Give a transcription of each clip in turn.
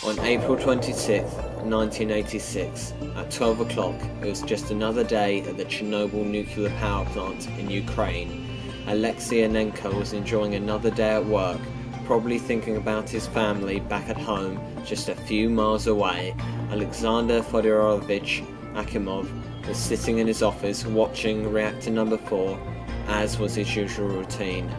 On April 26, 1986, at 12 o'clock, it was just another day at the Chernobyl nuclear power plant in Ukraine. Alexei Yanenko was enjoying another day at work, probably thinking about his family back at home just a few miles away. Alexander Fyodorovich Akimov was sitting in his office watching Reactor No. 4, as was his usual routine.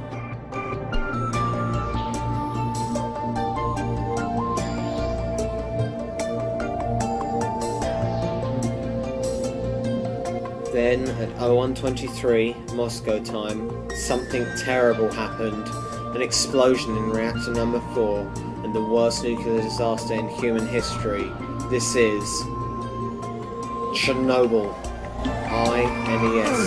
Then, at 01:23 Moscow time, something terrible happened. An explosion in Reactor No. 4, and the worst nuclear disaster in human history. This is Chernobyl. INES.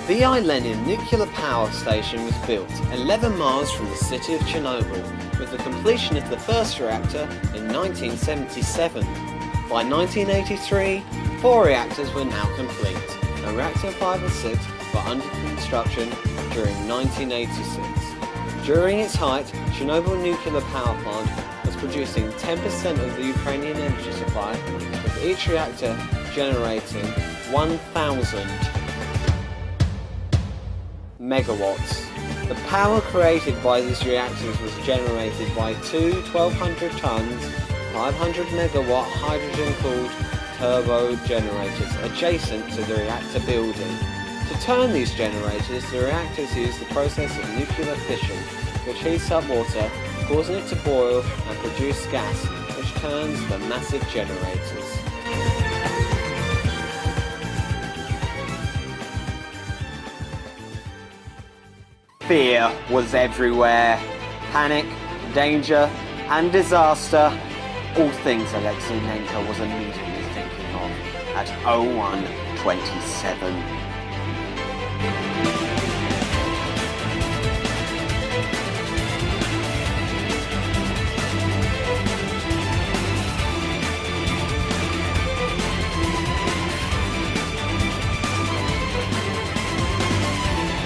The V.I. Lenin nuclear power station was built 11 miles from the city of Chernobyl, with the completion of the first reactor in 1977. By 1983, 4 reactors were now complete, and reactor 5 and 6 were under construction during 1986. During its height, Chernobyl nuclear power plant was producing 10% of the Ukrainian energy supply, with each reactor generating 1,000 megawatts. The power created by these reactors was generated by two 1,200 tons, 500 megawatt hydrogen-cooled turbo generators adjacent to the reactor building. To turn these generators, the reactors use the process of nuclear fission, which heats up water, causing it to boil and produce gas, which turns the massive generators. Fear was everywhere. Panic, danger, and disaster. All things Alexei Yanenko was immediately thinking of at 01:27.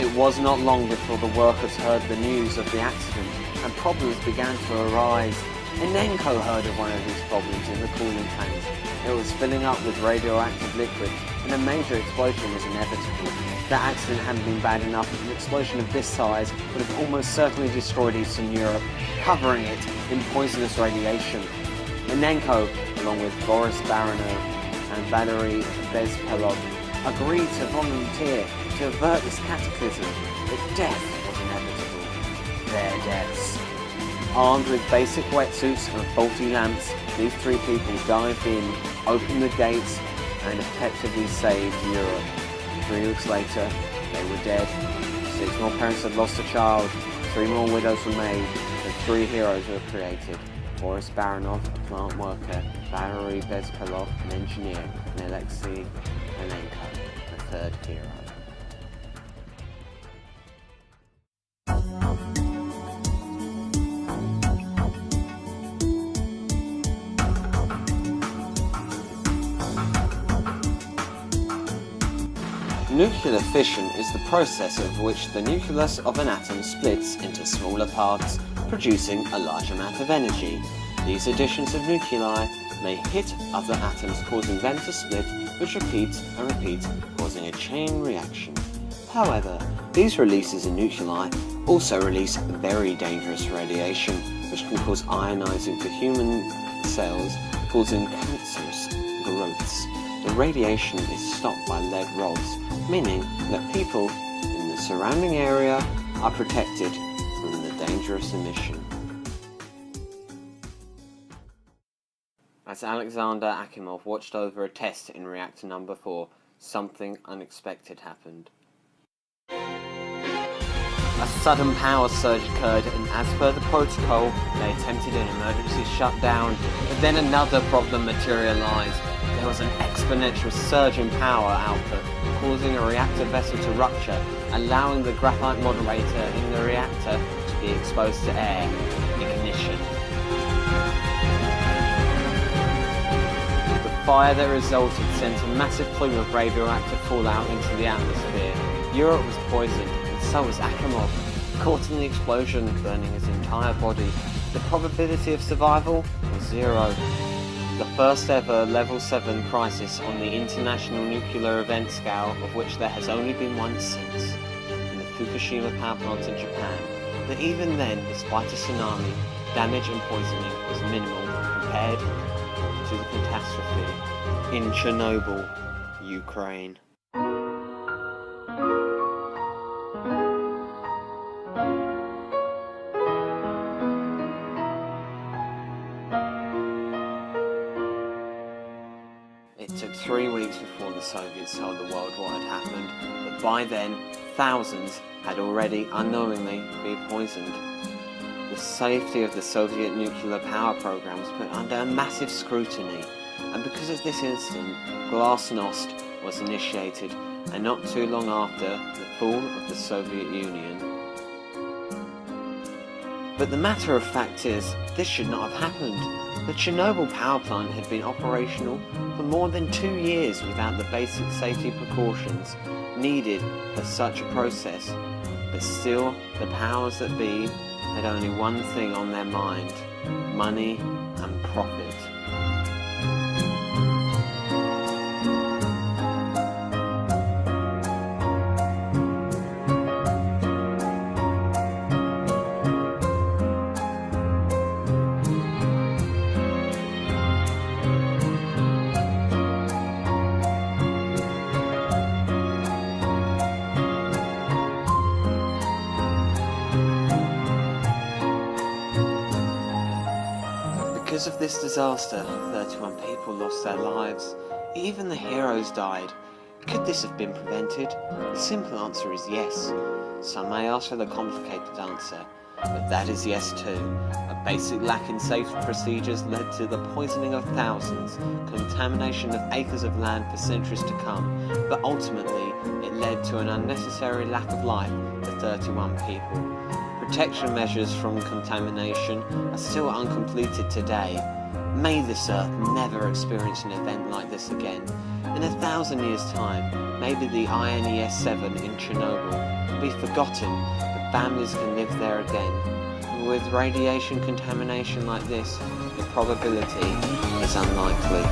It was not long before the workers heard the news of the accident and problems began to arise. Yanenko heard of one of these problems in the cooling tanks. It was filling up with radioactive liquid and a major explosion was inevitable. The accident hadn't been bad enough, but an explosion of this size would have almost certainly destroyed Eastern Europe, covering it in poisonous radiation. Yanenko, along with Boris Baranov and Valery Bezpelov, agreed to volunteer to avert this cataclysm, but death was inevitable. Their deaths. Armed with basic wetsuits and faulty lamps, these 3 people dived in, opened the gates, and effectively saved Europe. 3 weeks later, they were dead. 6 more parents had lost a child, 3 more widows were made, and 3 heroes were created. Boris Baranov, a plant worker, Valery Bezpelov, an engineer, and Alexei Yanenko, the 3rd hero. Nuclear fission is the process of which the nucleus of an atom splits into smaller parts, producing a large amount of energy. These additions of nuclei may hit other atoms, causing them to split, which repeats and repeats, causing a chain reaction. However, these releases in nuclei also release very dangerous radiation, which can cause ionizing to human cells, causing cancerous growths. The radiation is stopped by lead rods, meaning that people in the surrounding area are protected from the dangerous emission. As Alexander Akimov watched over a test in Reactor No. 4, something unexpected happened. A sudden power surge occurred, and as per the protocol, they attempted an emergency shutdown, but then another problem materialized. There was an exponential surge in power output, causing a reactor vessel to rupture, allowing the graphite moderator in the reactor to be exposed to air. Ignition. The fire that resulted sent a massive plume of radioactive fallout into the atmosphere. Europe was poisoned, and so was Akimov. Caught in the explosion, burning his entire body. The probability of survival was 0. The first ever Level 7 crisis on the International Nuclear Event Scale, of which there has only been one since, in the Fukushima power plant in Japan. But even then, despite a tsunami, damage and poisoning was minimal compared to the catastrophe in Chernobyl, Ukraine. It took 3 weeks before the Soviets told the world what had happened, but by then, thousands had already unknowingly been poisoned. The safety of the Soviet nuclear power program was put under a massive scrutiny, and because of this incident, Glasnost was initiated, and not too long after, the fall of the Soviet Union. But the matter of fact is, this should not have happened. The Chernobyl power plant had been operational for more than 2 years without the basic safety precautions needed for such a process, but still the powers that be had only one thing on their mind: money and profit. Because of this disaster, 31 people lost their lives. Even the heroes died. Could this have been prevented? The simple answer is yes. Some may ask for the complicated answer, but that is yes too. A basic lack in safety procedures led to the poisoning of thousands, contamination of acres of land for centuries to come, but ultimately it led to an unnecessary lack of life for 31 people. Protection measures from contamination are still uncompleted today. May this Earth never experience an event like this again. In 1,000 years' time, maybe the INES 7 in Chernobyl will be forgotten, but families can live there again. With radiation contamination like this, the probability is unlikely.